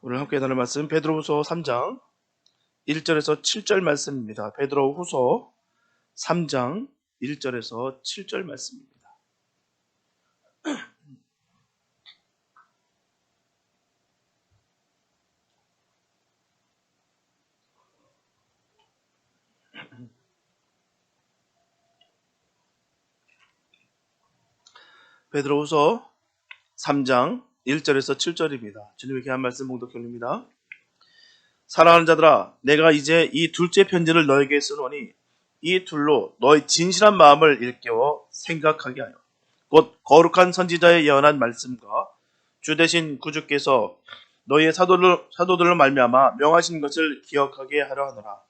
오늘 함께 나눌 말씀 베드로후서 3장 1절에서 7절 말씀입니다. 베드로후서 3장 1절에서 7절 말씀입니다. 베드로후서 3장 1절에서 7절입니다. 주님의 귀한 말씀 봉독 경입니다. 사랑하는 자들아, 내가 이제 이 둘째 편지를 너에게 쓰노니 이 둘로 너의 진실한 마음을 일깨워 생각하게 하여 곧 거룩한 선지자의 예언한 말씀과 주 되신 구주께서 너희의 사도들로 말미암아 명하신 것을 기억하게 하려 하노라.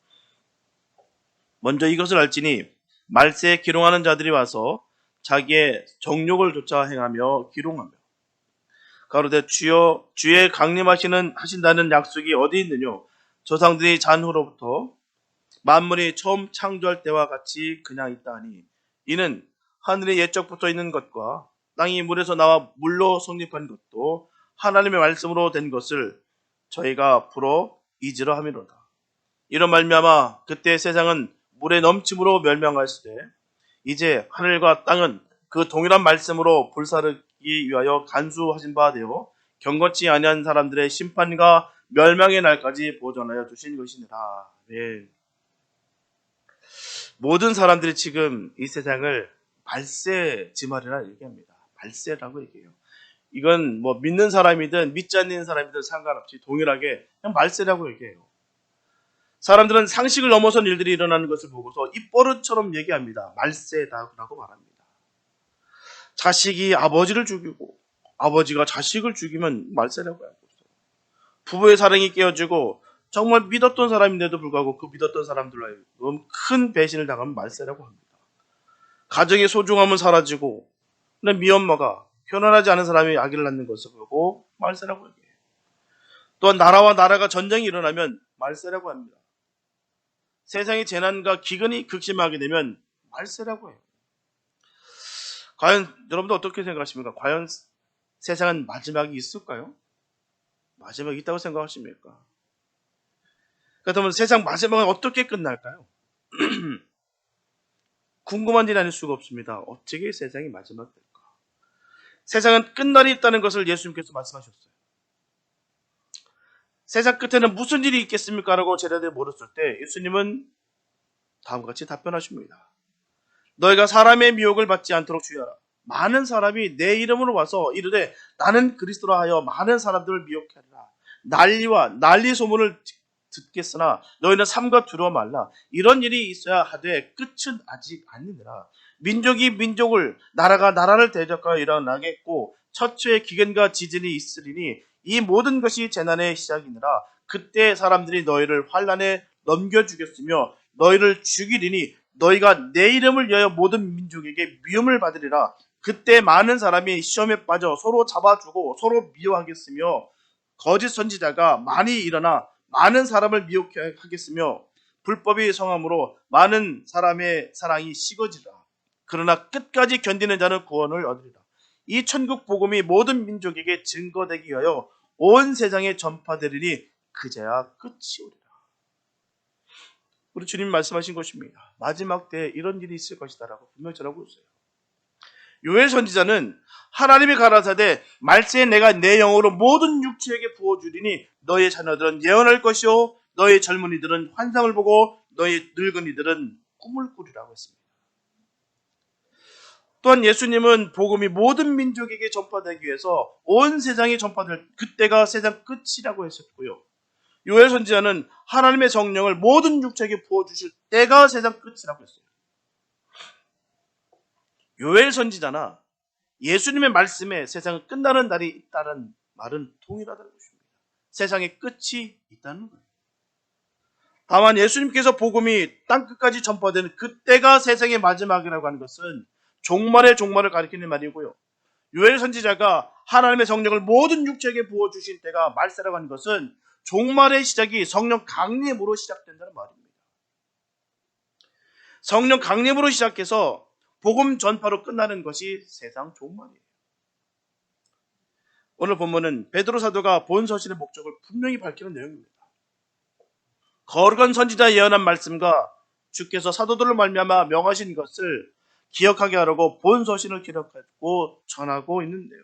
먼저 이것을 알지니 말세에 기롱하는 자들이 와서 자기의 정욕을 좇아 행하며 기롱하며 가로되 주여 주의 하신다는 약속이 어디 있느뇨? 조상들이 잔후로부터 만물이 처음 창조할 때와 같이 그냥 있다 하니 이는 하늘이 옛적부터 있는 것과 땅이 물에서 나와 물로 성립한 것도 하나님의 말씀으로 된 것을 저희가 풀어 잊으려 함이로다. 이런 말미암아 그때 세상은 물의 넘침으로 멸망하시되 이제 하늘과 땅은 그 동일한 말씀으로 불사르기 위하여 간수하신 바 되어 경건치 아니한 사람들의 심판과 멸망의 날까지 보존하여 두신 것이니라. 네. 모든 사람들이 지금 이 세상을 말세 지말이라 얘기합니다. 말세라고 얘기해요. 이건 뭐 믿는 사람이든 믿지 않는 사람이든 상관없이 동일하게 그냥 말세라고 얘기해요. 사람들은 상식을 넘어선 일들이 일어나는 것을 보고서 입버릇처럼 얘기합니다. 말세다라고 말합니다. 자식이 아버지를 죽이고 아버지가 자식을 죽이면 말세라고 하고 있어요. 부부의 사랑이 깨어지고 정말 믿었던 사람인데도 불구하고 그 믿었던 사람들로 하여금 큰 배신을 당하면 말세라고 합니다. 가정의 소중함은 사라지고 미엄마가 편안하지 않은 사람이 아기를 낳는 것을 보고 말세라고 얘기해요. 또한 나라와 나라가 전쟁이 일어나면 말세라고 합니다. 세상의 재난과 기근이 극심하게 되면 말세라고 해요. 과연 여러분들 어떻게 생각하십니까? 과연 세상은 마지막이 있을까요? 마지막이 있다고 생각하십니까? 그렇다면 세상 마지막은 어떻게 끝날까요? 궁금한 일이 아닐 수가 없습니다. 어떻게 세상이 마지막 될까? 세상은 끝날이 있다는 것을 예수님께서 말씀하셨어요. 세상 끝에는 무슨 일이 있겠습니까? 라고 제자들이 물었을 때 예수님은 다음과 같이 답변하십니다. 너희가 사람의 미혹을 받지 않도록 주의하라. 많은 사람이 내 이름으로 와서 이르되 나는 그리스도라 하여 많은 사람들을 미혹해 하리라. 난리와 난리 소문을 듣겠으나 너희는 삼가 두려워 말라. 이런 일이 있어야 하되 끝은 아직 아니니라. 민족이 민족을 나라가 나라를 대적하여 일어나겠고 처처의 기근과 지진이 있으리니 이 모든 것이 재난의 시작이니라. 그때 사람들이 너희를 환난에 넘겨주겠으며 너희를 죽이리니 너희가 내 이름을 위하여 모든 민족에게 미움을 받으리라. 그때 많은 사람이 시험에 빠져 서로 잡아주고 서로 미워하겠으며 거짓 선지자가 많이 일어나 많은 사람을 미혹해 하겠으며 불법이 성함으로 많은 사람의 사랑이 식어지리라. 그러나 끝까지 견디는 자는 구원을 얻으리라. 이 천국 복음이 모든 민족에게 증거되기 위하여 온 세상에 전파되리니 그제야 끝이 오리라. 우리 주님 말씀하신 것입니다. 마지막 때에 이런 일이 있을 것이다라고 분명히 전하고 있어요. 요엘 선지자는 하나님이 가라사대 말세에 내가 내 영으로 모든 육체에게 부어주리니 너의 자녀들은 예언할 것이요 너의 젊은이들은 환상을 보고 너의 늙은이들은 꿈을 꾸리라고 했습니다. 또한 예수님은 복음이 모든 민족에게 전파되기 위해서 온 세상에 전파될 그때가 세상 끝이라고 했었고요. 요엘 선지자는 하나님의 성령을 모든 육체에게 부어주실 때가 세상 끝이라고 했어요. 요엘 선지자나 예수님의 말씀에 세상은 끝나는 날이 있다는 말은 동일하다는 것입니다. 세상의 끝이 있다는 거예요. 다만 예수님께서 복음이 땅끝까지 전파되는 그때가 세상의 마지막이라고 하는 것은 종말의 종말을 가리키는 말이고요. 요엘 선지자가 하나님의 성령을 모든 육체에게 부어주신 때가 말세라고 하는 것은 종말의 시작이 성령 강림으로 시작된다는 말입니다. 성령 강림으로 시작해서 복음 전파로 끝나는 것이 세상 종말이에요. 오늘 본문은 베드로 사도가 본 서신의 목적을 분명히 밝히는 내용입니다. 거룩한 선지자 예언한 말씀과 주께서 사도들을 말미암아 명하신 것을 기억하게 하려고 본 서신을 기록하고 전하고 있는데요.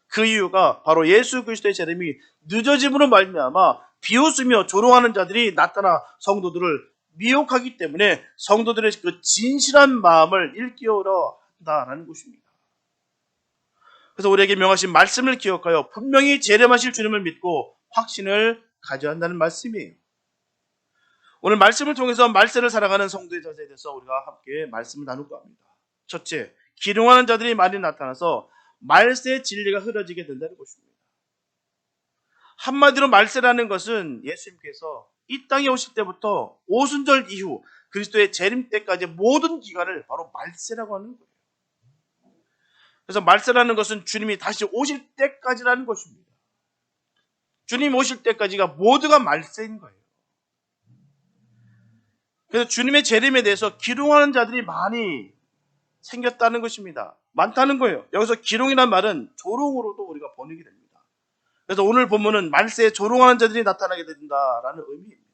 그 이유가 바로 예수 그리스도의 재림이 늦어짐으로 말미암아 비웃으며 조롱하는 자들이 나타나 성도들을 미혹하기 때문에 성도들의 그 진실한 마음을 일깨우려 한다라는 것입니다. 그래서 우리에게 명하신 말씀을 기억하여 분명히 재림하실 주님을 믿고 확신을 가져야 한다는 말씀이에요. 오늘 말씀을 통해서 말세를 살아가는 성도의 자세에 대해서 우리가 함께 말씀을 나눌까 합니다. 첫째, 기룡하는 자들이 많이 나타나서 말세의 진리가 흐려지게 된다는 것입니다. 한마디로 말세라는 것은 예수님께서 이 땅에 오실 때부터 오순절 이후 그리스도의 재림 때까지 모든 기간을 바로 말세라고 하는 거예요. 그래서 말세라는 것은 주님이 다시 오실 때까지라는 것입니다. 주님 오실 때까지가 모두가 말세인 거예요. 그래서 주님의 재림에 대해서 기롱하는 자들이 많이 생겼다는 것입니다. 많다는 거예요. 여기서 기롱이란 말은 조롱으로도 우리가 번역이 됩니다. 그래서 오늘 본문은 말세에 조롱하는 자들이 나타나게 된다라는 의미입니다.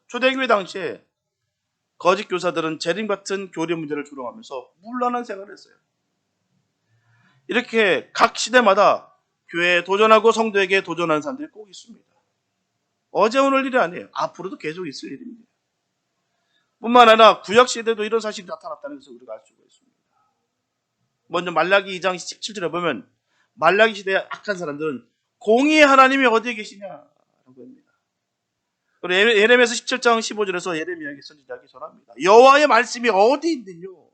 초대교회 당시에 거짓 교사들은 재림 같은 교리 문제를 조롱하면서 문란한 생활을 했어요. 이렇게 각 시대마다 교회에 도전하고 성도에게 도전하는 사람들이 꼭 있습니다. 어제 오늘 일이 아니에요. 앞으로도 계속 있을 일입니다. 뿐만 아니라 구약 시대도 이런 사실이 나타났다는 것을 우리가 알 수가 있습니다. 먼저 말라기 2장 17절에 보면 말라기 시대의 악한 사람들은 공의의 하나님이 어디에 계시냐라고 합니다. 그리고 예레미야서 17장 15절에서 예레미야에게 선지자에게 전합니다. 여호와의 말씀이 어디 있느뇨?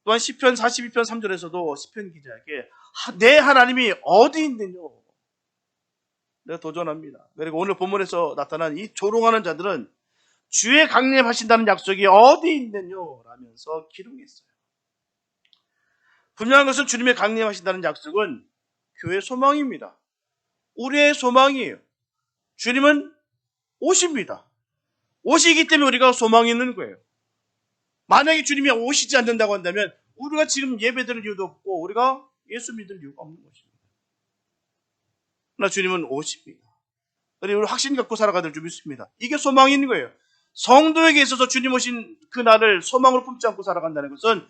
또한 시편 42편 3절에서도 시편 기자에게 내 하나님이 어디 있느뇨? 내가 도전합니다. 그리고 오늘 본문에서 나타난 이 조롱하는 자들은 주의 강림하신다는 약속이 어디 있느뇨? 라면서 기롱했어요. 분명한 것은 주님의 강림하신다는 약속은 교회의 소망입니다. 우리의 소망이에요. 주님은 오십니다. 오시기 때문에 우리가 소망이 있는 거예요. 만약에 주님이 오시지 않는다고 한다면 우리가 지금 예배드릴 이유도 없고 우리가 예수 믿을 이유가 없는 것입니다. 그러나 주님은 오십니다. 그리고 우리 확신 갖고 살아가는 줄 믿습니다. 이게 소망이 있는 거예요. 성도에게 있어서 주님 오신 그 날을 소망으로 품지 않고 살아간다는 것은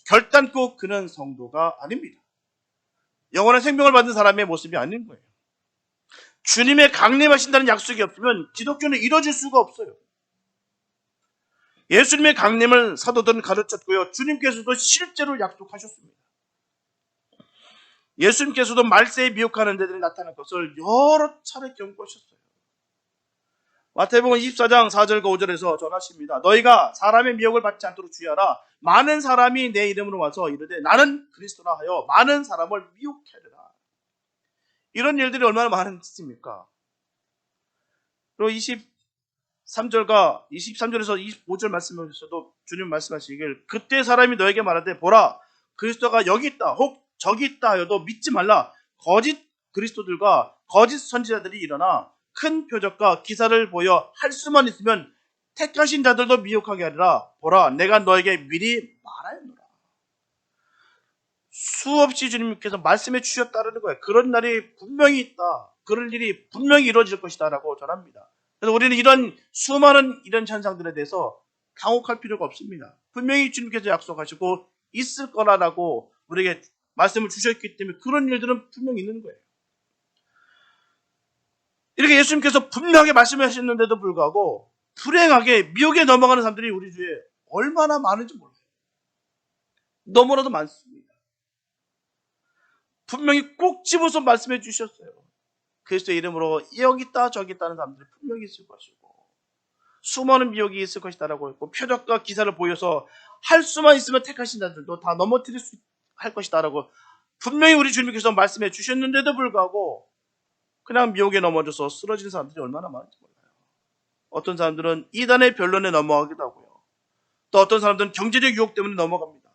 결단코 그는 성도가 아닙니다. 영원한 생명을 받는 사람의 모습이 아닌 거예요. 주님의 강림하신다는 약속이 없으면 기독교는 이루어질 수가 없어요. 예수님의 강림을 사도들은 가르쳤고요. 주님께서도 실제로 약속하셨습니다. 예수님께서도 말세에 미혹하는 자들이 나타날 것을 여러 차례 경고하셨어요. 마태복음 24장 4절과 5절에서 전하십니다. 너희가 사람의 미혹을 받지 않도록 주의하라. 많은 사람이 내 이름으로 와서 이르되 나는 그리스도라 하여 많은 사람을 미혹해 하리라. 이런 일들이 얼마나 많습니까? 그리고 23절과 23절에서 25절 말씀에서도 주님 말씀하시길 그때 사람이 너에게 말하되 보라 그리스도가 여기 있다 혹 저기 있다 하여도 믿지 말라. 거짓 그리스도들과 거짓 선지자들이 일어나 큰 표적과 기사를 보여 할 수만 있으면 택하신 자들도 미혹하게 하리라. 보라 내가 너에게 미리 말하였노라. 수없이 주님께서 말씀해 주셨다는 거예요. 그런 날이 분명히 있다. 그럴 일이 분명히 이루어질 것이다 라고 전합니다. 그래서 우리는 이런 수많은 이런 현상들에 대해서 당혹할 필요가 없습니다. 분명히 주님께서 약속하시고 있을 거라고 우리에게 말씀을 주셨기 때문에 그런 일들은 분명히 있는 거예요. 이렇게 예수님께서 분명하게 말씀하셨는데도 불구하고 불행하게 미혹에 넘어가는 사람들이 우리 주위에 얼마나 많은지 몰라요. 너무나도 많습니다. 분명히 꼭 집어서 말씀해 주셨어요. 그리스도의 이름으로 여기 있다 저기 있다는 사람들이 분명히 있을 것이고 수많은 미혹이 있을 것이다라고 했고 표적과 기사를 보여서 할 수만 있으면 택하신 자들도 다 넘어뜨릴 수 할 것이다라고 분명히 우리 주님께서 말씀해 주셨는데도 불구하고 그냥 미혹에 넘어져서 쓰러지는 사람들이 얼마나 많은지 몰라요. 어떤 사람들은 이단의 변론에 넘어가기도 하고요. 또 어떤 사람들은 경제적 유혹 때문에 넘어갑니다.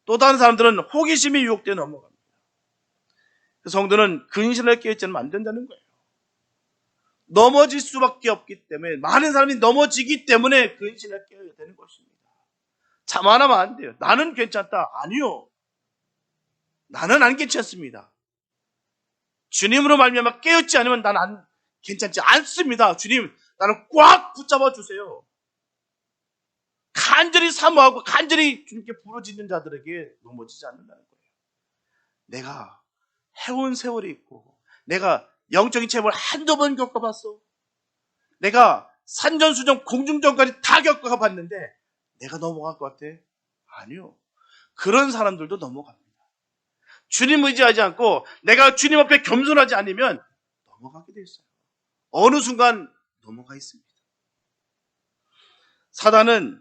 또 다른 사람들은 호기심의 유혹 때문에 넘어갑니다. 성도는 근심을 깨어있지는 안 된다는 거예요. 넘어질 수밖에 없기 때문에 많은 사람이 넘어지기 때문에 근심을 깨어야 되는 것입니다. 자만하면 안 돼요. 나는 괜찮다. 아니요. 나는 안 괜찮습니다. 주님으로 말미암아 깨어있지 않으면 나는 괜찮지 않습니다. 주님, 나를 꽉 붙잡아 주세요. 간절히 사모하고 간절히 주님께 부르짖는 자들에게 넘어지지 않는다는 거예요. 내가 해온 세월이 있고, 내가 영적인 체험을 한두 번 겪어봤어. 내가 산전수전 공중전까지 다 겪어봤는데 내가 넘어갈 것 같아? 아니요. 그런 사람들도 넘어갑니다. 주님 의지하지 않고 내가 주님 앞에 겸손하지 않으면 넘어가게 돼 있어요. 어느 순간 넘어가 있습니다. 사단은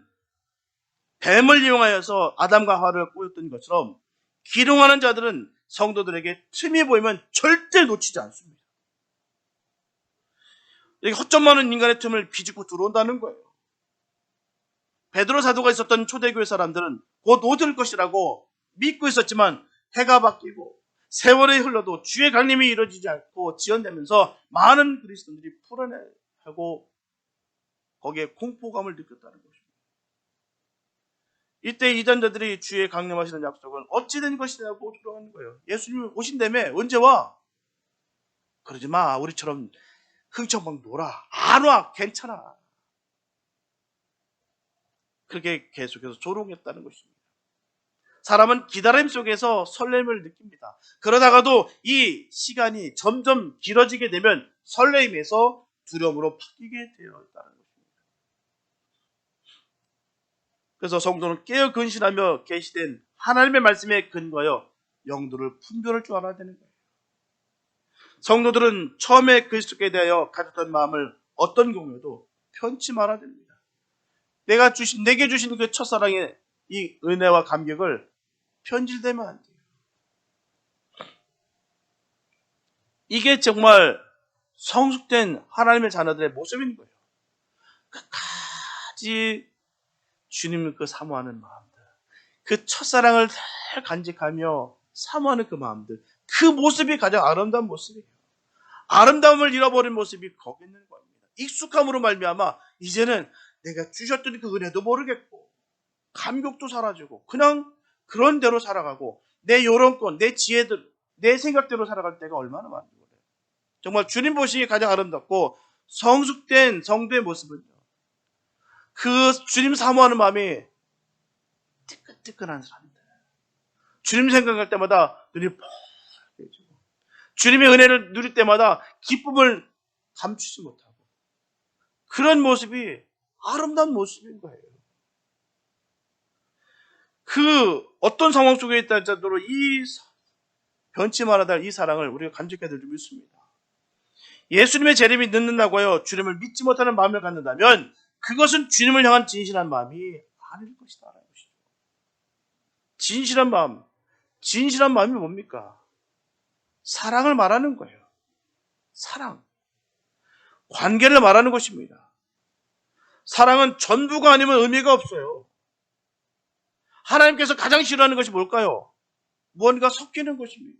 뱀을 이용하여서 아담과 하와를 꼬였던 것처럼 기롱하는 자들은 성도들에게 틈이 보이면 절대 놓치지 않습니다. 여기 허점 많은 인간의 틈을 비집고 들어온다는 거예요. 베드로 사도가 있었던 초대교회 사람들은 곧 옷을 것이라고 믿고 있었지만 해가 바뀌고 세월이 흘러도 주의 강림이 이루어지지 않고 지연되면서 많은 그리스도인들이 불안해하고 거기에 공포감을 느꼈다는 것입니다. 이때 이단자들이 주의 강림하시는 약속은 어찌된 것이냐고 들어가는 거예요. 예수님이 오신다며 언제 와? 그러지 마. 우리처럼 흥청망 놀아. 안 와. 괜찮아. 그렇게 계속해서 조롱했다는 것입니다. 사람은 기다림 속에서 설렘을 느낍니다. 그러다가도 이 시간이 점점 길어지게 되면 설렘에서 두려움으로 바뀌게 되어 있다는 것입니다. 그래서 성도는 깨어 근신하며 계시된 하나님의 말씀에 근거하여 영도를 분별할 줄 알아야 되는 거예요. 성도들은 처음에 그리스도께 대하여 가졌던 마음을 어떤 경우에도 편치 말아야 됩니다. 내게 주신 그 첫사랑의 이 은혜와 감격을 편질되면 안 돼요. 이게 정말 성숙된 하나님의 자녀들의 모습인 거예요. 끝까지 주님을 그 사모하는 마음들, 그 첫사랑을 늘 간직하며 사모하는 그 마음들, 그 모습이 가장 아름다운 모습이에요. 아름다움을 잃어버린 모습이 거기 있는 겁니다. 익숙함으로 말미암아 이제는 내가 주셨던 그 은혜도 모르겠고 감격도 사라지고 그냥 그런 대로 살아가고 내 요런권, 내 지혜들, 내 생각대로 살아갈 때가 얼마나 많은 거예요. 정말 주님 보시기에 가장 아름답고 성숙된 성도의 모습은요. 그 주님 사모하는 마음이 뜨끈뜨끈한 사람들. 주님 생각할 때마다 눈이 펄개지고 주님의 은혜를 누릴 때마다 기쁨을 감추지 못하고 그런 모습이 아름다운 모습인 거예요. 그 어떤 상황 속에 있다 할지라도 이 변치 말아야 할 이 사랑을 우리가 간직해야 될 줄 믿습니다. 예수님의 재림이 늦는다고 하여 주님을 믿지 못하는 마음을 갖는다면 그것은 주님을 향한 진실한 마음이 아닐 것이다. 진실한 마음이 뭡니까? 사랑을 말하는 거예요. 사랑. 관계를 말하는 것입니다. 사랑은 전부가 아니면 의미가 없어요. 하나님께서 가장 싫어하는 것이 뭘까요? 무언가 섞이는 것입니다.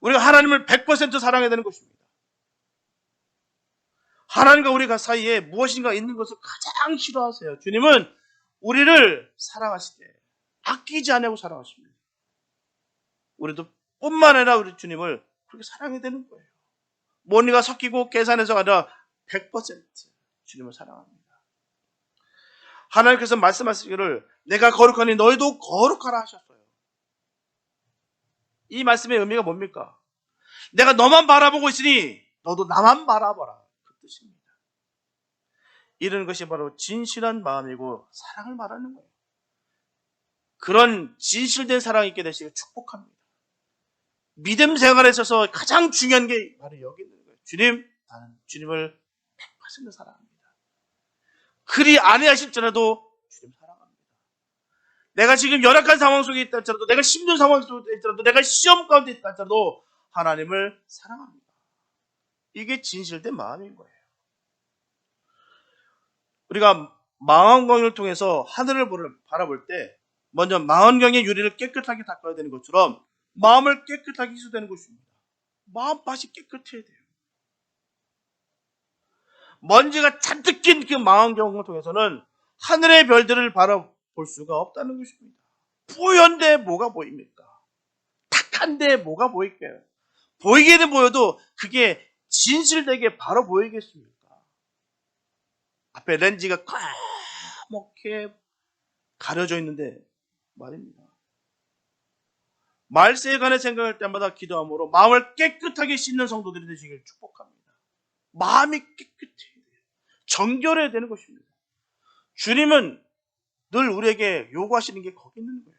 우리가 하나님을 100% 사랑해야 되는 것입니다. 하나님과 우리가 사이에 무엇인가 있는 것을 가장 싫어하세요. 주님은 우리를 사랑하실 때 아끼지 않고 사랑하십니다. 우리도 뿐만 아니라 우리 주님을 그렇게 사랑해야 되는 거예요. 뭔가 섞이고 계산해서가 아니라 100% 주님을 사랑합니다. 하나님께서 말씀하시기를 내가 거룩하니 너희도 거룩하라 하셨어요. 이 말씀의 의미가 뭡니까? 내가 너만 바라보고 있으니 너도 나만 바라봐라. 그 뜻입니다. 이런 것이 바로 진실한 마음이고 사랑을 말하는 거예요. 그런 진실된 사랑이 있게 되시길 축복합니다. 믿음 생활에 있어서 가장 중요한 게 바로 여기 있는 거예요. 주님, 나는 주님을 100% 사랑합니다. 그리 아니하실지라도 주님 사랑합니다. 내가 지금 열악한 상황 속에 있다 할지라도 내가 힘든 상황 속에 있더라도 내가 시험 가운데 있다 할지라도 하나님을 사랑합니다. 이게 진실된 마음인 거예요. 우리가 망원경을 통해서 하늘을 바라볼 때 먼저 망원경의 유리를 깨끗하게 닦아야 되는 것처럼 마음을 깨끗하게 희수되는 것입니다. 마음밭이 깨끗해야 돼요. 먼지가 잔뜩 낀 그 망원경을 통해서는 하늘의 별들을 바라볼 수가 없다는 것입니다. 뿌연데 뭐가 보입니까? 빽빽한데 뭐가 보일게요? 보이게는 보여도 그게 진실되게 바로 보이겠습니까? 앞에 렌즈가 까맣게 가려져 있는데 말입니다. 말세에 관해 생각할 때마다 기도함으로 마음을 깨끗하게 씻는 성도들이 되시길 축복합니다. 마음이 깨끗해야 돼요. 정결해야 되는 것입니다. 주님은 늘 우리에게 요구하시는 게 거기 있는 거예요.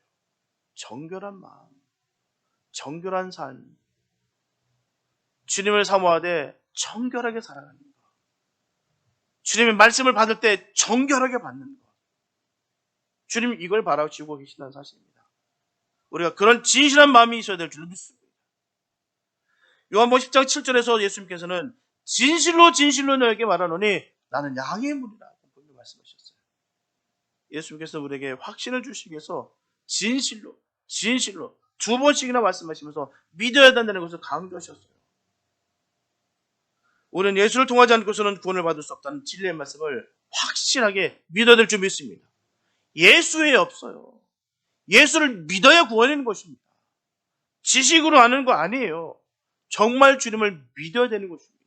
정결한 마음, 정결한 삶. 주님을 사모하되 정결하게 살아가는 것. 주님의 말씀을 받을 때 정결하게 받는 것. 주님 이걸 바라시고 계신다는 사실입니다. 우리가 그런 진실한 마음이 있어야 될 줄 믿습니다. 요한복음 10장 7절에서 예수님께서는 진실로 진실로 너에게 말하노니 나는 양의 문이라고 분명히 말씀하셨어요. 예수님께서 우리에게 확신을 주시기 위해서 진실로 진실로 두 번씩이나 말씀하시면서 믿어야 된다는 것을 강조하셨어요. 우리는 예수를 통하지 않고서는 구원을 받을 수 없다는 진리의 말씀을 확실하게 믿어야 될 줄 믿습니다. 예수 외에 없어요. 예수를 믿어야 구원인 것입니다. 지식으로 아는 거 아니에요. 정말 주님을 믿어야 되는 것입니다.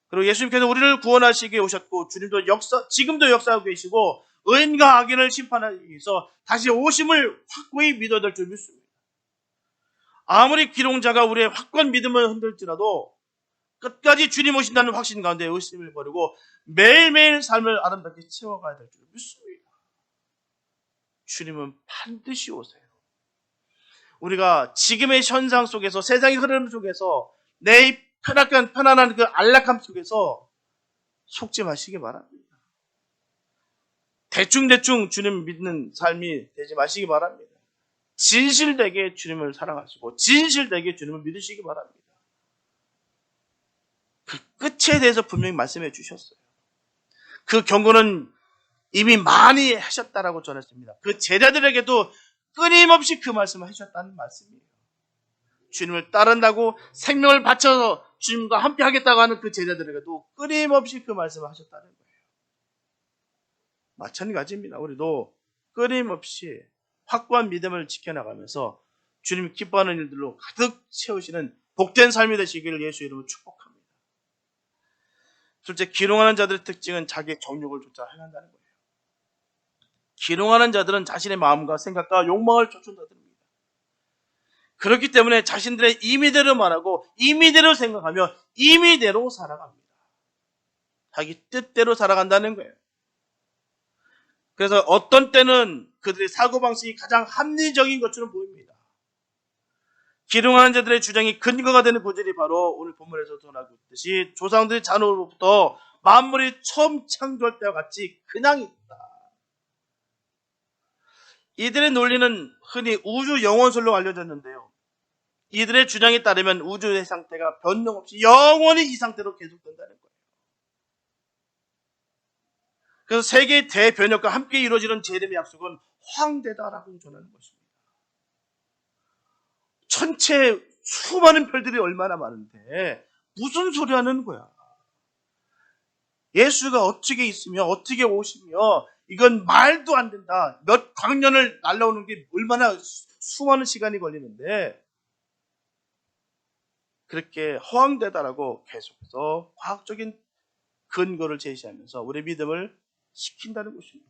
그리고 예수님께서 우리를 구원하시기 위해 오셨고 주님도 지금도 역사하고 계시고 의인과 악인을 심판하기 위해서 다시 오심을 확고히 믿어야 될 줄 믿습니다. 아무리 기롱자가 우리의 확고한 믿음을 흔들지라도 끝까지 주님 오신다는 확신 가운데 의심을 버리고 매일매일 삶을 아름답게 채워가야 될 줄 믿습니다. 주님은 반드시 오세요. 우리가 지금의 현상 속에서 세상의 흐름 속에서 내 편안한 그 안락함 속에서 속지 마시기 바랍니다. 대충대충 주님 믿는 삶이 되지 마시기 바랍니다. 진실되게 주님을 사랑하시고 진실되게 주님을 믿으시기 바랍니다. 그 끝에 대해서 분명히 말씀해 주셨어요. 그 경고는 이미 많이 하셨다라고 전했습니다. 그 제자들에게도 끊임없이 그 말씀을 하셨다는 말씀이에요. 주님을 따른다고 생명을 바쳐서 주님과 함께 하겠다고 하는 그 제자들에게도 끊임없이 그 말씀을 하셨다는 거예요. 마찬가지입니다. 우리도 끊임없이 확고한 믿음을 지켜나가면서 주님이 기뻐하는 일들로 가득 채우시는 복된 삶이 되시기를 예수 이름으로 축복합니다. 둘째, 기롱하는 자들의 특징은 자기의 정욕을 쫓아 행한다는 거예요. 기롱하는 자들은 자신의 마음과 생각과 욕망을 쫓는다듭니다. 그렇기 때문에 자신들의 임의대로 말하고 임의대로 생각하며 임의대로 살아갑니다. 자기 뜻대로 살아간다는 거예요. 그래서 어떤 때는 그들의 사고방식이 가장 합리적인 것처럼 보입니다. 기롱하는 자들의 주장이 근거가 되는 구절이 바로 오늘 본문에서 전하고 있듯이 조상들의 잔으로부터 만물이 처음 창조할 때와 같이 그냥 있다. 이들의 논리는 흔히 우주 영원설로 알려졌는데요. 이들의 주장에 따르면 우주의 상태가 변동 없이 영원히 이 상태로 계속된다는 거예요. 그래서 세계의 대변혁과 함께 이루어지는 재림의 약속은 황대다라고 전하는 것입니다. 천체 수많은 별들이 얼마나 많은데 무슨 소리 하는 거야. 예수가 어떻게 있으며 어떻게 오시며 이건 말도 안 된다. 몇 광년을 날라오는 게 얼마나 수많은 시간이 걸리는데 그렇게 허황되다라고 계속해서 과학적인 근거를 제시하면서 우리의 믿음을 시킨다는 것입니다.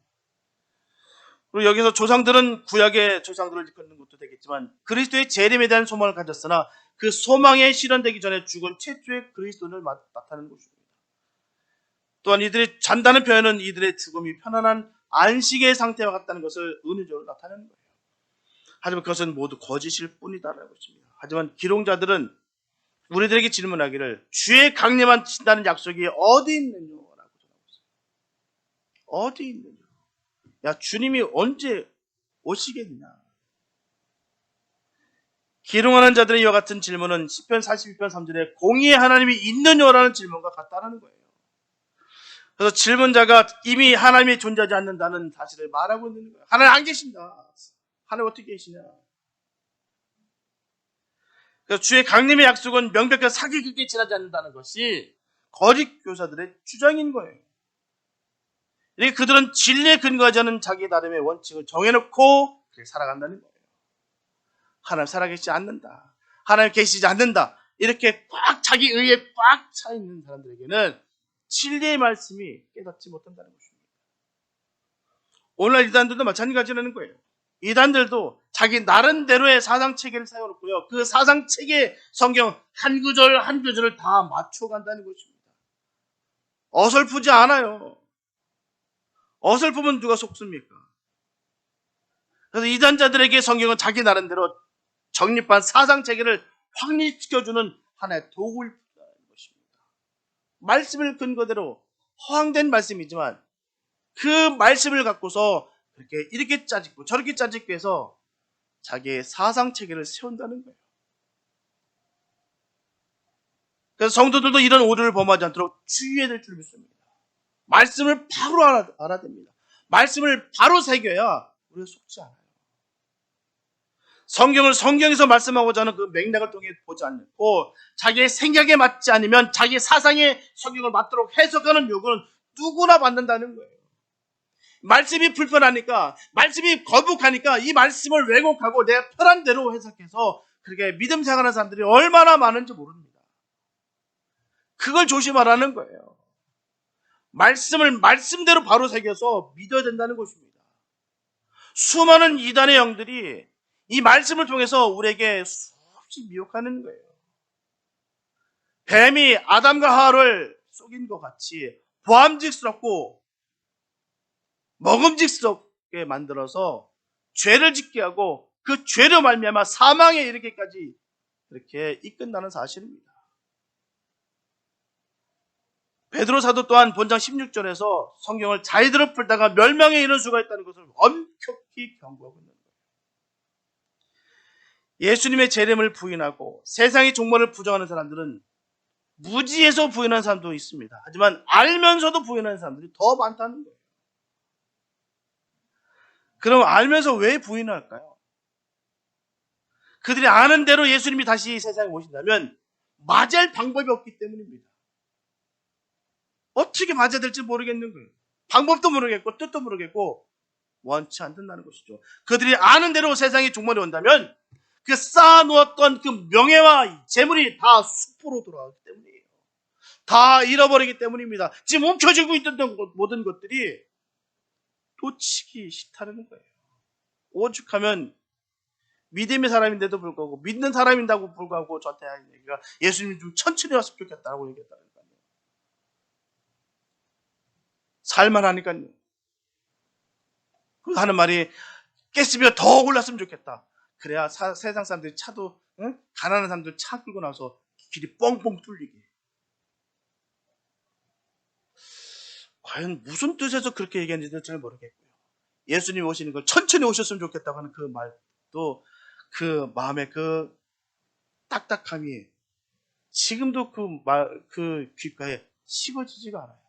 그리고 여기서 조상들은 구약의 조상들을 이끄는 것도 되겠지만 그리스도의 재림에 대한 소망을 가졌으나 그 소망에 실현되기 전에 죽은 최초의 그리스도를 나타내는 것입니다. 또한 이들이 잔다는 표현은 이들의 죽음이 편안한 안식의 상태와 같다는 것을 은유적으로 나타내는 거예요. 하지만 그것은 모두 거짓일 뿐이다라는 것입니다. 하지만 기롱자들은 우리들에게 질문하기를 주의 강림만 친다는 약속이 어디 있느냐라고 전하고 있어요. 어디 있느냐? 야, 주님이 언제 오시겠냐? 기롱하는 자들의 이와 같은 질문은 시편 42편 3절에 공의의 하나님이 있느냐라는 질문과 같다는 거예요. 그래서 질문자가 이미 하나님이 존재하지 않는다는 사실을 말하고 있는 거예요. 하나님 안 계신다. 하나님 어떻게 계시냐? 그래서 주의 강림의 약속은 명백한 사기극에 지나지 않는다는 것이 거짓 교사들의 주장인 거예요. 이렇게 그들은 진리에 근거하지 않은 자기 나름의 원칙을 정해놓고 살아간다는 거예요. 하나님 살아계시지 않는다. 하나님 계시지 않는다. 이렇게 꽉 자기 의에 꽉 차 있는 사람들에게는 진리의 말씀이 깨닫지 못한다는 것입니다. 오늘 이단들도 마찬가지라는 거예요. 이단들도 자기 나름대로의 사상체계를 세워놓고요. 그 사상체계 성경 한 구절 한 구절을 다 맞춰간다는 것입니다. 어설프지 않아요. 어설프면 누가 속습니까? 그래서 이단자들에게 성경은 자기 나름대로 정립한 사상체계를 확립시켜주는 하나의 도구일 뿐이라는 것입니다. 말씀을 근거대로 허황된 말씀이지만 그 말씀을 갖고서 이렇게 짜집고 저렇게 짜집고 해서 자기의 사상체계를 세운다는 거예요. 그래서 성도들도 이런 오류를 범하지 않도록 주의해야 될 줄 믿습니다. 말씀을 바로 알아야 됩니다. 말씀을 바로 새겨야 우리가 속지 않아요. 성경을 성경에서 말씀하고자 하는 그 맥락을 통해 보지 않고 자기의 생각에 맞지 않으면 자기 사상에 성경을 맞도록 해석하는 요구는 누구나 받는다는 거예요. 말씀이 불편하니까, 말씀이 거북하니까 이 말씀을 왜곡하고 내가 편한 대로 해석해서 그렇게 믿음 생활하는 사람들이 얼마나 많은지 모릅니다. 그걸 조심하라는 거예요. 말씀을 말씀대로 바로 새겨서 믿어야 된다는 것입니다. 수많은 이단의 영들이 이 말씀을 통해서 우리에게 수없이 미혹하는 거예요. 뱀이 아담과 하와를 속인 것 같이 보암직스럽고 먹음직스럽게 만들어서 죄를 짓게 하고 그 죄로 말미암아 사망에 이르기까지 그렇게 이끈다는 사실입니다. 베드로 사도 또한 본장 16절에서 성경을 자의대로 풀다가 멸망에 이를 수가 있다는 것을 엄격히 경고하고 있는 거예요. 예수님의 재림을 부인하고 세상의 종말을 부정하는 사람들은 무지해서 부인하는 사람도 있습니다. 하지만 알면서도 부인하는 사람들이 더 많다는 거예요. 그럼 알면서 왜 부인할까요? 그들이 아는 대로 예수님이 다시 세상에 오신다면 맞을 방법이 없기 때문입니다. 어떻게 맞아야 될지 모르겠는 거예요. 방법도 모르겠고 뜻도 모르겠고 원치 않는다는 것이죠. 그들이 아는 대로 세상에 종말이 온다면 그 쌓아놓았던 그 명예와 재물이 다 숲으로 돌아가기 때문이에요. 다 잃어버리기 때문입니다. 지금 움켜쥐고 있던 모든 것들이 놓치기 싫다는 거예요. 오죽하면 믿음의 사람인데도 불구하고 믿는 사람인다고 불구하고 저한테 하는 얘기가 예수님이 좀 천천히 왔으면 좋겠다라고 얘기했다니까요. 살만하니까요. 그 하는 말이 깼으면 더 올랐으면 좋겠다. 그래야 세상 사람들이 차도 가난한 사람들 차 끌고 나서 길이 뻥뻥 뚫리게. 과연 무슨 뜻에서 그렇게 얘기했는지도 잘 모르겠고요. 예수님 오시는 걸 천천히 오셨으면 좋겠다고 하는 그 말도 그 마음의 그 딱딱함이 지금도 그 귓가에 식어지지가 않아요.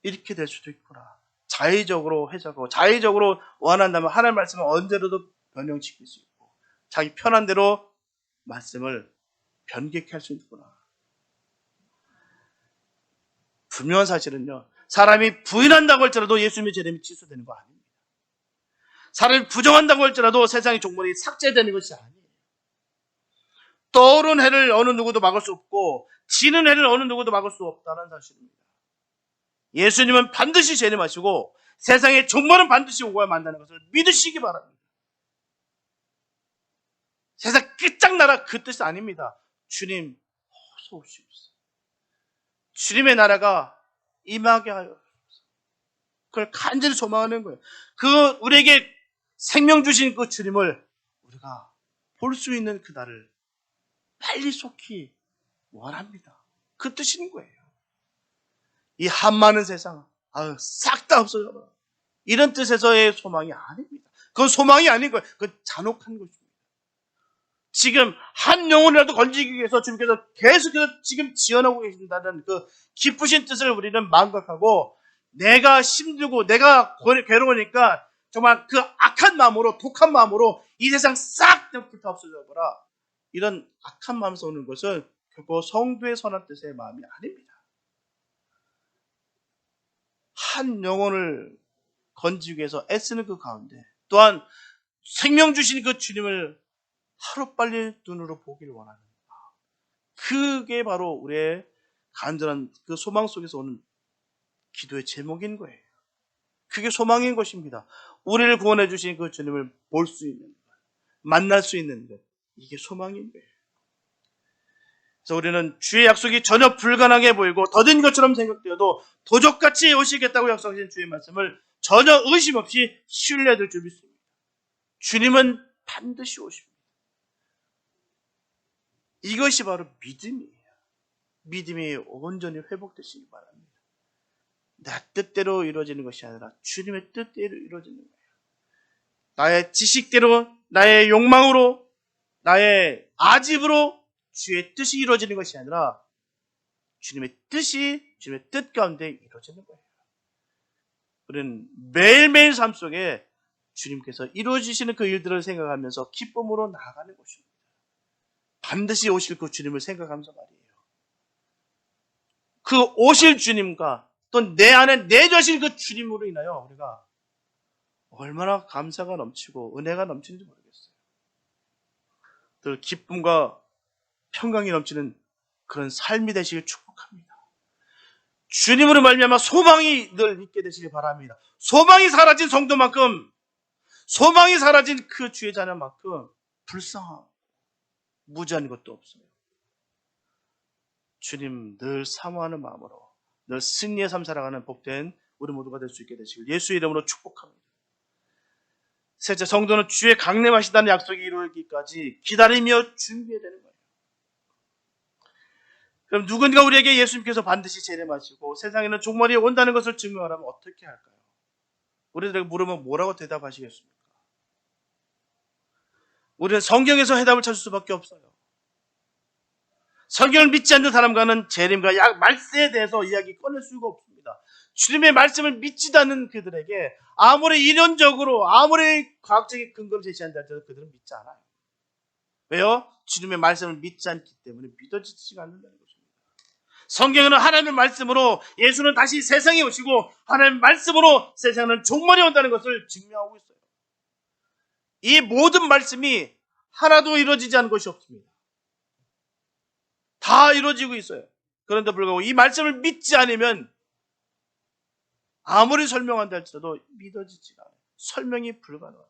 이렇게 될 수도 있구나. 자의적으로 해석하고 자의적으로 원한다면 하나님 말씀을 언제라도 변형시킬 수 있고 자기 편한 대로 말씀을 변개케 할 수 있구나. 분명한 사실은요. 사람이 부인한다고 할지라도 예수님의 재림이 취소되는 거 아닙니다. 사람이 부정한다고 할지라도 세상의 종말이 삭제되는 것이 아니에요. 떠오른 해를 어느 누구도 막을 수 없고 지는 해를 어느 누구도 막을 수 없다는 사실입니다. 예수님은 반드시 재림하시고 세상의 종말은 반드시 오고야 만다는 것을 믿으시기 바랍니다. 세상 끝장나라 그 뜻이 아닙니다. 주님 어서 오시옵소서. 주님의 나라가 임하게 하여 그걸 간절히 소망하는 거예요. 그 우리에게 생명 주신 그 주님을 우리가 볼 수 있는 그날을 빨리 속히 원합니다. 그 뜻인 거예요. 이 한많은 세상 싹 다 없어져라. 이런 뜻에서의 소망이 아닙니다. 그건 소망이 아닌 거예요. 그건 잔혹한 것입니다. 지금 한 영혼이라도 건지기 위해서 주님께서 계속해서 지금 지원하고 계신다는 그 기쁘신 뜻을 우리는 망각하고 내가 힘들고 내가 괴로우니까 정말 그 악한 마음으로 독한 마음으로 이 세상 싹 불타 없어져버라. 이런 악한 마음에서 오는 것은 결코 성도의 선한 뜻의 마음이 아닙니다. 한 영혼을 건지기 위해서 애쓰는 그 가운데 또한 생명 주신 그 주님을 하루빨리 눈으로 보길 원하는, 그게 바로 우리의 간절한 그 소망 속에서 오는 기도의 제목인 거예요. 그게 소망인 것입니다. 우리를 구원해 주신 그 주님을 볼 수 있는 것, 만날 수 있는 것, 이게 소망인 거예요. 그래서 우리는 주의 약속이 전혀 불가능해 보이고 더딘 것처럼 생각되어도 도적같이 오시겠다고 약속하신 주의 말씀을 전혀 의심 없이 신뢰될 줄 믿습니다. 주님은 반드시 오십니다. 이것이 바로 믿음이에요. 믿음이 온전히 회복되시기 바랍니다. 내 뜻대로 이루어지는 것이 아니라 주님의 뜻대로 이루어지는 거예요. 나의 지식대로, 나의 욕망으로, 나의 아집으로 주의 뜻이 이루어지는 것이 아니라 주님의 뜻이 주님의 뜻 가운데 이루어지는 거예요. 우리는 매일매일 삶 속에 주님께서 이루어지시는 그 일들을 생각하면서 기쁨으로 나아가는 것입니다. 반드시 오실 그 주님을 생각하면서 말이에요. 그 오실 주님과 또 내 안에 내주신 그 주님으로 인하여 우리가 얼마나 감사가 넘치고 은혜가 넘치는지 모르겠어요. 늘 기쁨과 평강이 넘치는 그런 삶이 되시길 축복합니다. 주님으로 말미암아 소망이 늘 있게 되시길 바랍니다. 소망이 사라진 성도만큼, 소망이 사라진 그 주의 자녀만큼 불쌍하고 무지한 것도 없어요. 주님 늘 사모하는 마음으로 늘 승리의 삶 살아가는 복된 우리 모두가 될 수 있게 되시길 예수의 이름으로 축복합니다. 셋째, 성도는 주의 강림하시다는 약속이 이루어지기까지 기다리며 준비해야 되는 거예요. 그럼 누군가 우리에게 예수님께서 반드시 재림하시고 세상에는 종말이 온다는 것을 증명하려면 어떻게 할까요? 우리들에게 물으면 뭐라고 대답하시겠습니까? 우리는 성경에서 해답을 찾을 수밖에 없어요. 성경을 믿지 않는 사람과는 재림과 말세에 대해서 이야기 꺼낼 수가 없습니다. 주님의 말씀을 믿지도 않는 그들에게 아무리 이론적으로 아무리 과학적인 근거를 제시한다 할지라도 그들은 믿지 않아요. 왜요? 주님의 말씀을 믿지 않기 때문에 믿어지지가 않는다는 것입니다. 성경은 하나님의 말씀으로 예수는 다시 세상에 오시고 하나님의 말씀으로 세상은 종말이 온다는 것을 증명하고 있어요. 이 모든 말씀이 하나도 이루어지지 않은 것이 없습니다. 다 이루어지고 있어요. 그런데 불구하고 이 말씀을 믿지 않으면 아무리 설명한다 할지라도 믿어지지가 않아요. 설명이 불가능하다.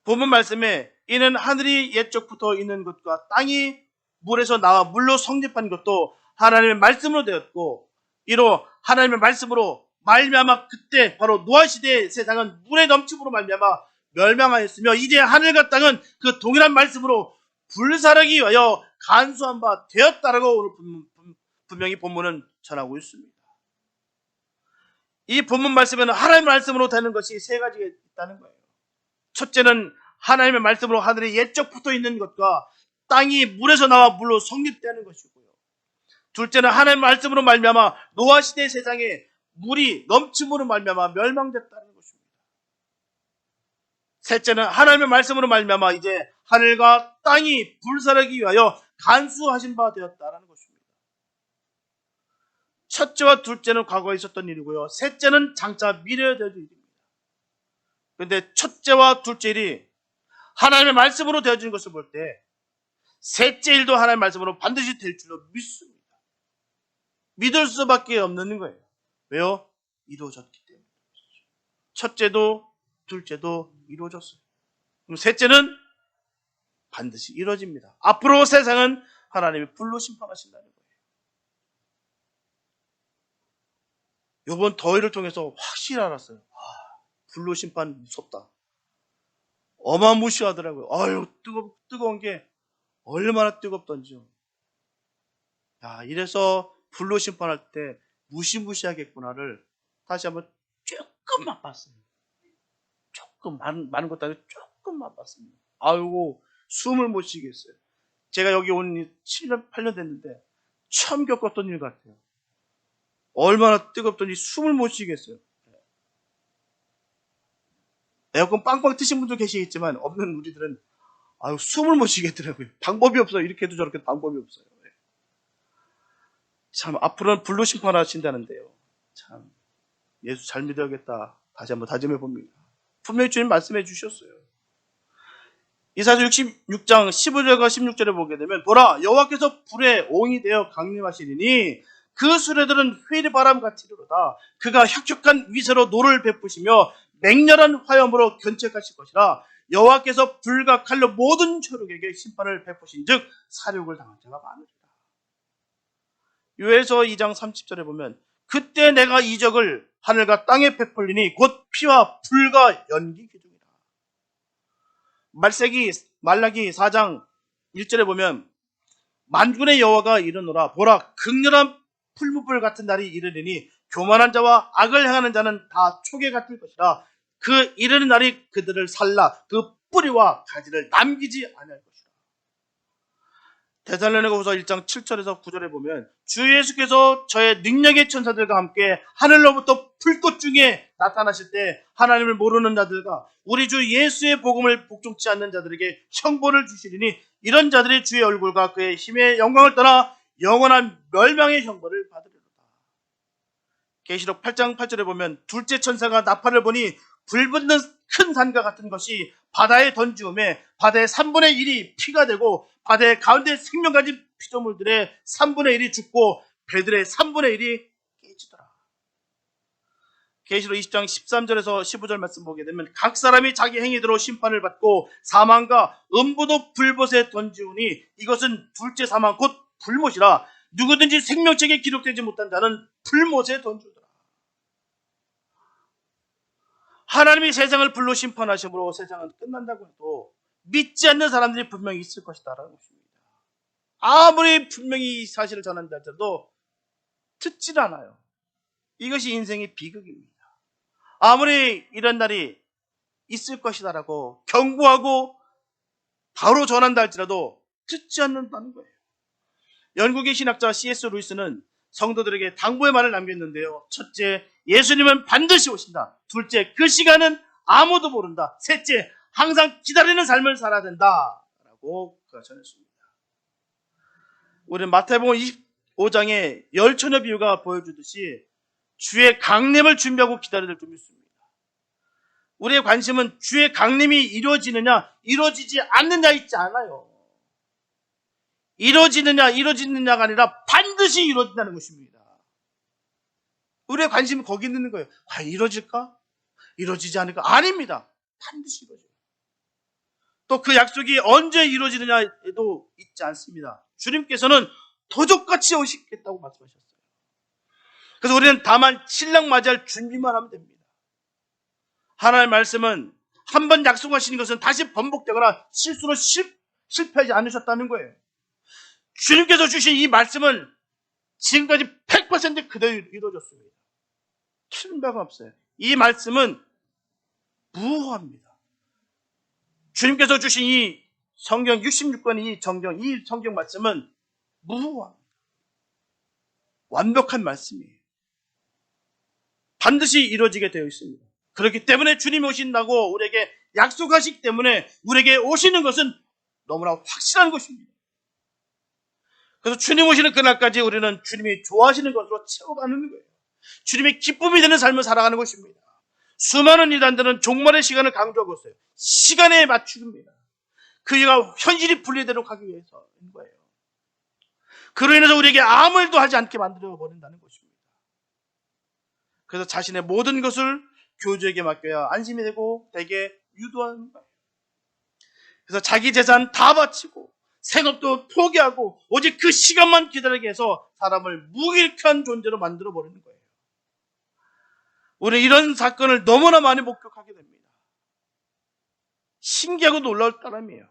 본문 말씀에 이는 하늘이 옛적부터 있는 것과 땅이 물에서 나와 물로 성립한 것도 하나님의 말씀으로 되었고 이로 하나님의 말씀으로 말미암아 그때 바로 노아 시대의 세상은 물의 넘침으로 말미암아 멸망하였으며 이제 하늘과 땅은 그 동일한 말씀으로 불사르기 위하여 간수한 바 되었다라고 오늘 분명히 본문은 전하고 있습니다. 이 본문 말씀에는 하나님의 말씀으로 되는 것이 세 가지가 있다는 거예요. 첫째는 하나님의 말씀으로 하늘이 옛적부터 있는 것과 땅이 물에서 나와 물로 성립되는 것이고요. 둘째는 하나님의 말씀으로 말미암아 노아 시대의 세상에 물이 넘침으로 말미암아 멸망됐다는 것입니다. 셋째는 하나님의 말씀으로 말미암아 이제 하늘과 땅이 불사르기 위하여 간수하신 바 되었다는 것입니다. 첫째와 둘째는 과거에 있었던 일이고요. 셋째는 장차 미래에 될 일입니다. 그런데 첫째와 둘째 일이 하나님의 말씀으로 되어진 것을 볼 때 셋째 일도 하나님의 말씀으로 반드시 될 줄로 믿습니다. 믿을 수밖에 없는 거예요. 왜요? 이루어졌기 때문에. 첫째도 둘째도 이루어졌어요. 그럼 셋째는 반드시 이루어집니다. 앞으로 세상은 하나님이 불로 심판하신다는 거예요. 이번 더위를 통해서 확실히 알았어요. 불로 심판 무섭다. 어마무시하더라고요. 아유, 뜨거운 게 얼마나 뜨겁던지요. 야, 이래서 불로 심판할 때 무시무시하겠구나를 다시 한번 조금만 봤어요. 조금, 많은 것도 아니고 조금만 봤습니다. 아이고, 숨을 못 쉬겠어요. 제가 여기 온 7년, 8년 됐는데 처음 겪었던 일 같아요. 얼마나 뜨겁던지 숨을 못 쉬겠어요. 에어컨 빵빵 트신 분도 계시겠지만 없는 우리들은 아유, 숨을 못 쉬겠더라고요. 방법이 없어요. 이렇게 해도 저렇게 해도 방법이 없어요. 참 앞으로는 불로 심판하신다는데요. 참 예수 잘 믿어야겠다. 다시 한번 다짐해 봅니다. 분명히 주님 말씀해 주셨어요. 이사야 66장 15절과 16절에 보게 되면 보라 여호와께서 불에 옹이 되어 강림하시리니 그 수레들은 회리 바람같이 이르로다. 그가 혁혁한 위세로 노를 베푸시며 맹렬한 화염으로 견책하실 것이라. 여호와께서 불과 칼로 모든 혈육에게 심판을 베푸신즉 사륙을 당한 자가 많으리라. 요에서 2장 30절에 보면 그때 내가 이적을 하늘과 땅에 베풀리니 곧 피와 불과 연기 기둥이라. 말라기 4장 1절에 보면 만군의 여호와가 이르노라 보라 극렬한 풀무불 같은 날이 이르리니 교만한 자와 악을 행하는 자는 다 촉에 같을 것이라. 그 이르는 날이 그들을 살라 그 뿌리와 가지를 남기지 아니할 것이라. 데살로니가후서 1장 7절에서 9절에 보면 주 예수께서 저의 능력의 천사들과 함께 하늘로부터 불꽃 중에 나타나실 때 하나님을 모르는 자들과 우리 주 예수의 복음을 복종치 않는 자들에게 형벌을 주시리니 이런 자들이 주의 얼굴과 그의 힘의 영광을 떠나 영원한 멸망의 형벌을 받으리로다. 계시록 8장 8절에 보면 둘째 천사가 나팔을 보니 불붙는 큰 산과 같은 것이 바다에 던지음에 바다의 3분의 1이 피가 되고 바다의 가운데 생명 가진 피조물들의 3분의 1이 죽고 배들의 3분의 1이 깨지더라. 계시록 20장 13절에서 15절 말씀 보게 되면 각 사람이 자기 행위대로 심판을 받고 사망과 음부도 불못에 던지우니 이것은 둘째 사망 곧 불못이라. 누구든지 생명책에 기록되지 못한 자는 불못에 던지우더라. 하나님이 세상을 불로 심판하심으로 세상은 끝난다고 해도 믿지 않는 사람들이 분명히 있을 것이다라는 것입니다. 아무리 분명히 이 사실을 전한다 할지라도 듣질 않아요. 이것이 인생의 비극입니다. 아무리 이런 날이 있을 것이다라고 경고하고 바로 전한다 할지라도 듣지 않는다는 거예요. 영국의 신학자 C.S. 루이스는 성도들에게 당부의 말을 남겼는데요. 첫째, 예수님은 반드시 오신다. 둘째, 그 시간은 아무도 모른다. 셋째, 항상 기다리는 삶을 살아야 된다. 라고 그가 전했습니다. 우리는 마태복음 25장의 열처녀 비유가 보여주듯이 주의 강림을 준비하고 기다려야 될 줄 믿습니다. 우리의 관심은 주의 강림이 이루어지느냐 이루어지지 않느냐 있지 않아요. 이루어지느냐가 아니라 반드시 이루어진다는 것입니다. 우리의 관심은 거기 있는 거예요. 과연 이루어질까? 이루어지지 않을까? 아닙니다. 반드시 이루어져요. 또 그 약속이 언제 이루어지느냐에도 있지 않습니다. 주님께서는 도적같이 오시겠다고 말씀하셨어요. 그래서 우리는 다만 신랑 맞이할 준비만 하면 됩니다. 하나님의 말씀은 한 번 약속하시는 것은 다시 번복되거나 실수로 실패하지 않으셨다는 거예요. 주님께서 주신 이 말씀은 지금까지 100% 그대로 이루어졌습니다. 틀린 바가 없어요. 이 말씀은 무효합니다. 주님께서 주신 이 성경 66권의 이 성경 말씀은 무효합니다. 완벽한 말씀이에요. 반드시 이루어지게 되어 있습니다. 그렇기 때문에 주님이 오신다고 우리에게 약속하시기 때문에 우리에게 오시는 것은 너무나 확실한 것입니다. 그래서 주님 오시는 그날까지 우리는 주님이 좋아하시는 것으로 채워가는 거예요. 주님의 기쁨이 되는 삶을 살아가는 것입니다. 수많은 이단들은 종말의 시간을 강조하고 있어요. 시간에 맞추입니다. 그가 현실이 분리되도록 하기 위해서인 거예요. 그로 인해서 우리에게 아무 일도 하지 않게 만들어버린다는 것입니다. 그래서 자신의 모든 것을 교주에게 맡겨야 안심이 되고 되게 유도하는 거예요. 그래서 자기 재산 다 바치고 생업도 포기하고 오직 그 시간만 기다리게 해서 사람을 무기력한 존재로 만들어버리는 거예요. 우리는 이런 사건을 너무나 많이 목격하게 됩니다. 신기하고 놀라울 따름이에요.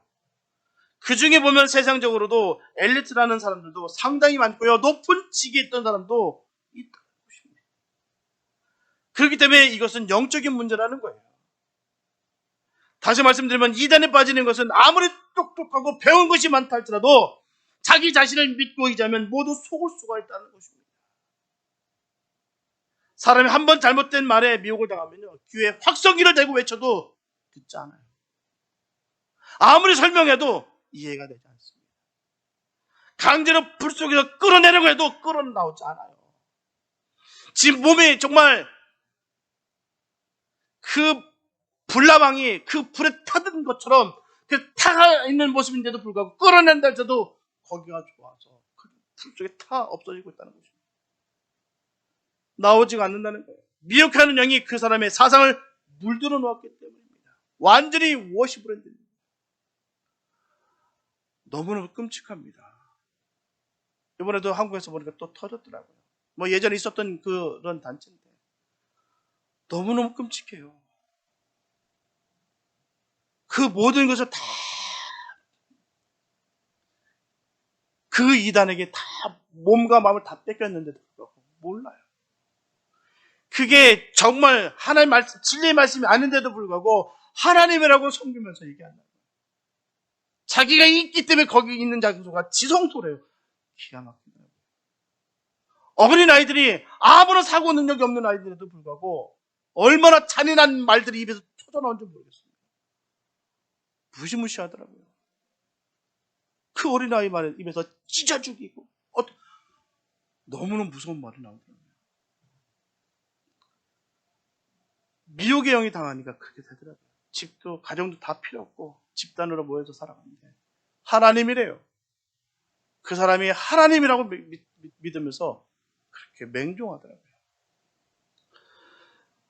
그 중에 보면 세상적으로도 엘리트라는 사람들도 상당히 많고요. 높은 직에 있던 사람도 있다는 것입니다. 그렇기 때문에 이것은 영적인 문제라는 거예요. 다시 말씀드리면 이단에 빠지는 것은 아무리 똑똑하고 배운 것이 많다 할지라도 자기 자신을 믿고 의지하면 모두 속을 수가 있다는 것입니다. 사람이 한 번 잘못된 말에 미혹을 당하면요, 귀에 확성기를 대고 외쳐도 듣지 않아요. 아무리 설명해도 이해가 되지 않습니다. 강제로 불 속에서 끌어내려고 해도 끌어나오지 않아요. 지금 몸이 정말 그 불나방이 그 불에 타든 것처럼 그 타가 있는 모습인데도 불구하고 끌어낸다 할지라도 거기가 좋아서 그 불 속에 타 없어지고 있다는 것입니다. 나오지가 않는다는 거예요. 미혹하는 영이 그 사람의 사상을 물들어 놓았기 때문입니다. 완전히 워시브를 했습니다. 너무너무 끔찍합니다. 이번에도 한국에서 보니까 또 터졌더라고요. 뭐 예전에 있었던 그런 단체인데 너무너무 끔찍해요. 그 모든 것을 다 그 이단에게 다 몸과 마음을 다 뺏겼는데도 불구하고 몰라요. 그게 정말 하나님 말씀, 진리의 말씀이 아닌데도 불구하고 하나님이라고 섬기면서 얘기한다. 자기가 있기 때문에 거기 있는 장소가 지성소래요. 기가 막힌다. 어린아이들이 아무런 사고 능력이 없는 아이들에도 불구하고 얼마나 잔인한 말들이 입에서 터져나온지 모르겠습니다. 무시무시하더라고요. 그 어린아이 말 입에서 찢어 죽이고 너무너무 무서운 말이 나오더라고요. 미혹의 영이 당하니까 그렇게 되더라고요. 집도 가정도 다 필요 없고 집단으로 모여서 살아가는데 하나님이래요. 그 사람이 하나님이라고 믿으면서 그렇게 맹종하더라고요.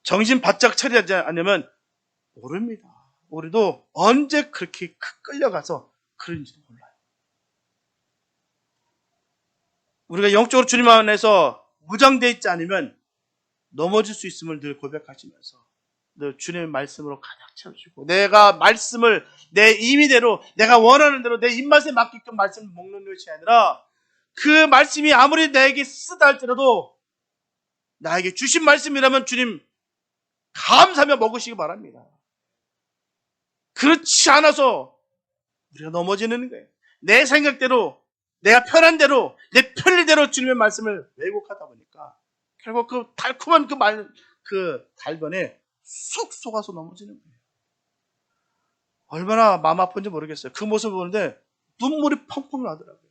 정신 바짝 차리지 않으면 모릅니다. 우리도 언제 그렇게 끌려가서 그런지도 몰라요. 우리가 영적으로 주님 안에서 무장되어 있지 않으면 넘어질 수 있음을 늘 고백하시면서 늘 주님의 말씀으로 가득 채우시고 내가 말씀을 내 임의대로 내가 원하는 대로 내 입맛에 맞게끔 말씀을 먹는 것이 아니라 그 말씀이 아무리 나에게 쓰다 할지라도 나에게 주신 말씀이라면 주님 감사하며 먹으시기 바랍니다. 그렇지 않아서 우리가 넘어지는 거예요. 내 생각대로 내가 편한 대로 내 편리대로 주님의 말씀을 왜곡하다 보니까 결국 그 달콤한 그 달변에 쑥 속아서 넘어지는 거예요. 얼마나 마음 아픈지 모르겠어요. 그 모습을 보는데 눈물이 펑펑 나더라고요.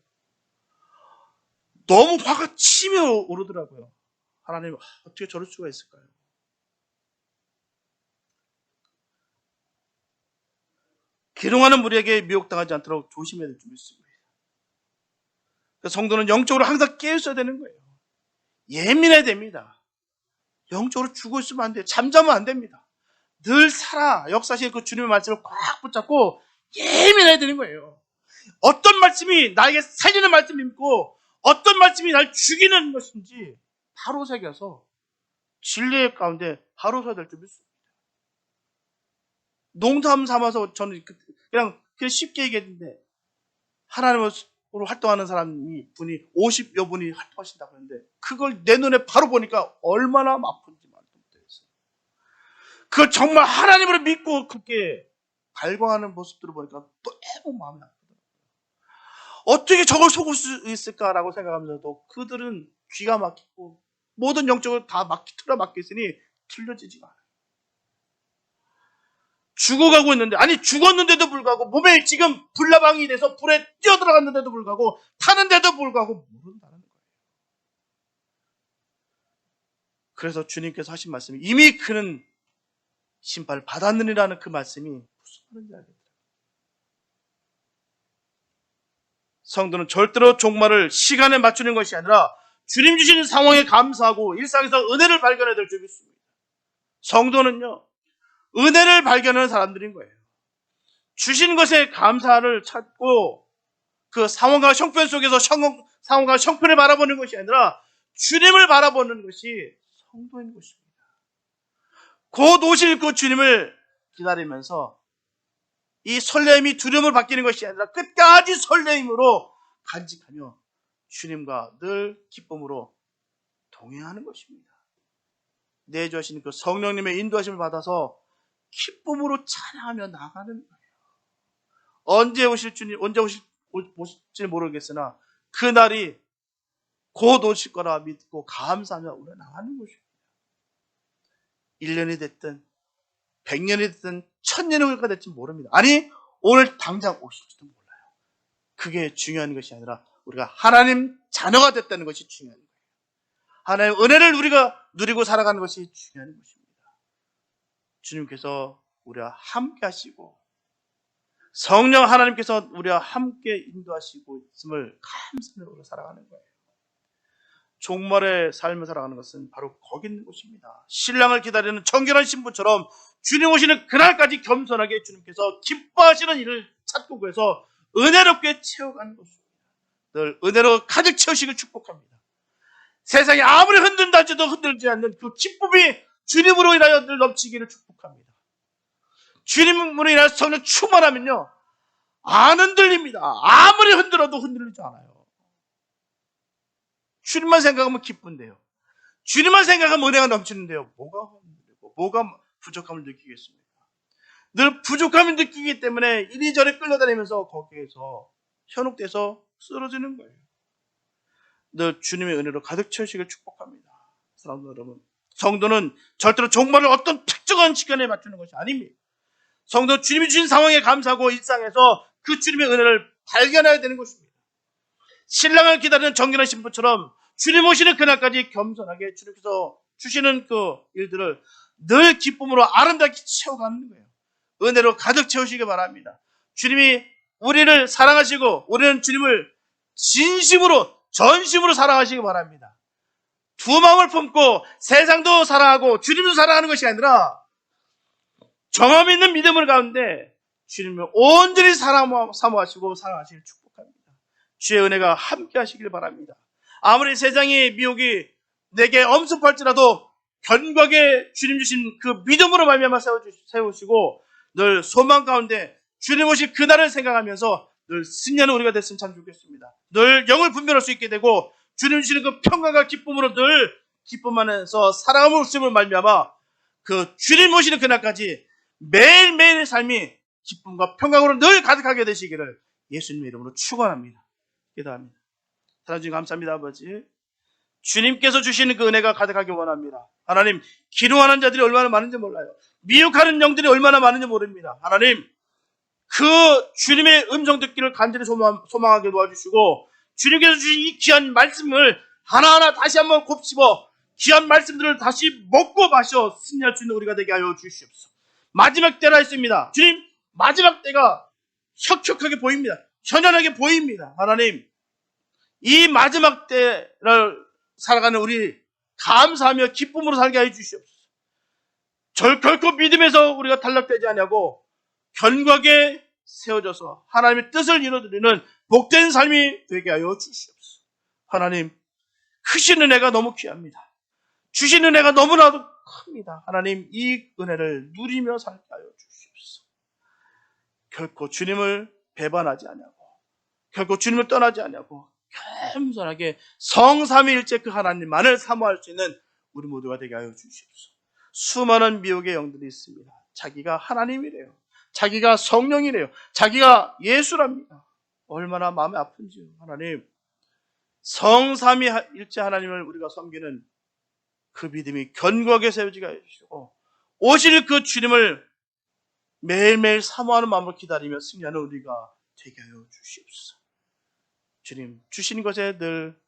너무 화가 치밀어 오르더라고요. 하나님 어떻게 저럴 수가 있을까요? 기롱하는 무리에게 미혹당하지 않도록 조심해야 될 줄 믿습니다. 성도는 영적으로 항상 깨어있어야 되는 거예요. 예민해야 됩니다. 영적으로 죽어 있으면 안 돼요. 잠자면 안 됩니다. 늘 살아 역사실 그 주님의 말씀을 꽉 붙잡고 예민해야 되는 거예요. 어떤 말씀이 나에게 살리는 말씀이 있고 어떤 말씀이 날 죽이는 것인지 바로 새겨서 진리의 가운데 바로 서야 될 줄 믿습니다. 농담 삼아서 저는 그냥 쉽게 얘기했는데 하나님으로 활동하는 분이 50여 분이 활동하신다고 했는데 그걸 내 눈에 바로 보니까 얼마나 아픈지 말도 못했어요. 그걸 정말 하나님으로 믿고 그렇게 발광하는 모습들을 보니까 너무 마음이 아프더라고요. 어떻게 저걸 속을 수 있을까라고 생각하면서도 그들은 귀가 막히고 모든 영적으로 다 틀어 막혀 있으니 틀려지지가 않아요. 죽어가고 있는데 아니 죽었는데도 불구하고 몸에 지금 불나방이 돼서 불에 뛰어들어갔는데도 불구하고 타는데도 불구하고 모른다는 거예요. 그래서 주님께서 하신 말씀이 이미 그는 심판을 받았느니라는 그 말씀이 무슨 말인지 알겠더라고요. 성도는 절대로 종말을 시간에 맞추는 것이 아니라 주님 주시는 상황에 감사하고 일상에서 은혜를 발견해야 될 줄 믿습니다. 성도는요 은혜를 발견하는 사람들인 거예요. 주신 것에 감사를 찾고 그 상황과 형편 속에서 상황과 형편을 바라보는 것이 아니라 주님을 바라보는 것이 성도인 것입니다. 곧 오실 그 주님을 기다리면서 이 설렘이 두려움을 바뀌는 것이 아니라 끝까지 설렘으로 간직하며 주님과 늘 기쁨으로 동행하는 것입니다. 내주하신 그 성령님의 인도하심을 받아서 기쁨으로 찬양하며 나가는 거예요. 언제 오실지 모르겠으나 그날이 곧 오실 거라 믿고 감사하며 우리가 나가는 것입니다. 1년이 됐든 100년이 됐든 1000년이 될지 모릅니다. 아니 오늘 당장 오실지도 몰라요. 그게 중요한 것이 아니라 우리가 하나님 자녀가 됐다는 것이 중요한 거예요. 하나님의 은혜를 우리가 누리고 살아가는 것이 중요한 것입니다. 주님께서 우리와 함께 하시고 성령 하나님께서 우리와 함께 인도하시고 있음을 감사하며 살아가는 거예요. 종말의 삶을 살아가는 것은 바로 거기 있는 곳입니다. 신랑을 기다리는 정결한 신부처럼 주님 오시는 그날까지 겸손하게 주님께서 기뻐하시는 일을 찾고 구해서 은혜롭게 채워가는 것입니다. 늘 은혜로 가득 채우시길 축복합니다. 세상이 아무리 흔든다 할지도 흔들지 않는 그 기쁨이 주님으로 인하여 늘 넘치기를 축복합니다. 주님으로 인하여 성령 충만하면요, 안 흔들립니다. 아무리 흔들어도 흔들리지 않아요. 주님만 생각하면 기쁜데요. 주님만 생각하면 은혜가 넘치는데요. 뭐가 흔들리고 뭐가 부족함을 느끼겠습니까? 늘 부족함을 느끼기 때문에 이리저리 끌려다니면서 거기에서 현혹돼서 쓰러지는 거예요. 늘 주님의 은혜로 가득 채우시길 축복합니다. 사랑하는 여러분, 성도는 절대로 종말을 어떤 특정한 시간에 맞추는 것이 아닙니다. 성도는 주님이 주신 상황에 감사하고 일상에서 그 주님의 은혜를 발견해야 되는 것입니다. 신랑을 기다리는 정결한 신부처럼 주님 오시는 그날까지 겸손하게 주님께서 주시는 그 일들을 늘 기쁨으로 아름답게 채워가는 거예요. 은혜로 가득 채우시기 바랍니다. 주님이 우리를 사랑하시고 우리는 주님을 진심으로 전심으로 사랑하시기 바랍니다. 두 마음을 품고 세상도 사랑하고 주님도 사랑하는 것이 아니라 정함 있는 믿음을 가운데 주님을 온전히 사모하시고 사랑하시길 축복합니다. 주의 은혜가 함께 하시길 바랍니다. 아무리 세상의 미혹이 내게 엄습할지라도 견고하게 주님 주신 그 믿음으로 말미암아 세우시고 늘 소망 가운데 주님 오실 그날을 생각하면서 늘 승리하는 우리가 됐으면 참 좋겠습니다. 늘 영을 분별할 수 있게 되고 주님 주시는 그 평강과 기쁨으로 늘 기쁨하면서 사랑함을 웃음을 말미암아 그 주님 오시는 그날까지 매일매일의 삶이 기쁨과 평강으로 늘 가득하게 되시기를 예수님의 이름으로 축원합니다. 기도합니다. 사랑하는 주님 감사합니다. 아버지, 주님께서 주시는 그 은혜가 가득하길 원합니다. 하나님, 기도하는 자들이 얼마나 많은지 몰라요. 미혹하는 영들이 얼마나 많은지 모릅니다. 하나님, 그 주님의 음성 듣기를 간절히 소망하게 도와주시고 주님께서 주신 이 귀한 말씀을 하나하나 다시 한번 곱씹어 귀한 말씀들을 다시 먹고 마셔 승리할 수 있는 우리가 되게 하여 주시옵소서. 마지막 때라 했습니다. 주님, 마지막 때가 혁혁하게 보입니다. 현연하게 보입니다. 하나님, 이 마지막 때를 살아가는 우리 감사하며 기쁨으로 살게 하여 주시옵소서. 결코 믿음에서 우리가 탈락되지 않냐고 견고하게 세워져서 하나님의 뜻을 이루어드리는 복된 삶이 되게 하여 주시옵소서. 하나님, 크신 은혜가 너무 귀합니다. 주신 은혜가 너무나도 큽니다. 하나님, 이 은혜를 누리며 살게 하여 주시옵소서. 결코 주님을 배반하지 않냐고, 결코 주님을 떠나지 않냐고 겸손하게 성삼위일체 그 하나님만을 사모할 수 있는 우리 모두가 되게 하여 주시옵소서. 수많은 미혹의 영들이 있습니다. 자기가 하나님이래요. 자기가 성령이래요. 자기가 예수랍니다. 얼마나 마음이 아픈지요. 하나님, 성삼위일체 하나님을 우리가 섬기는 그 믿음이 견고하게 세워지게 해주시고 오실 그 주님을 매일매일 사모하는 마음으로 기다리며 승리하는 우리가 되게 하여 주시옵소서. 주님, 주신 것에 늘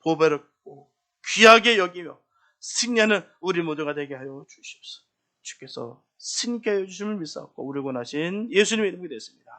보배롭고 귀하게 여기며 승리하는 우리 모두가 되게 하여 주시옵소서. 주께서 승리케 하여 주심을 믿사옵고 우리 원하신 예수님의 이름이 됐습니다.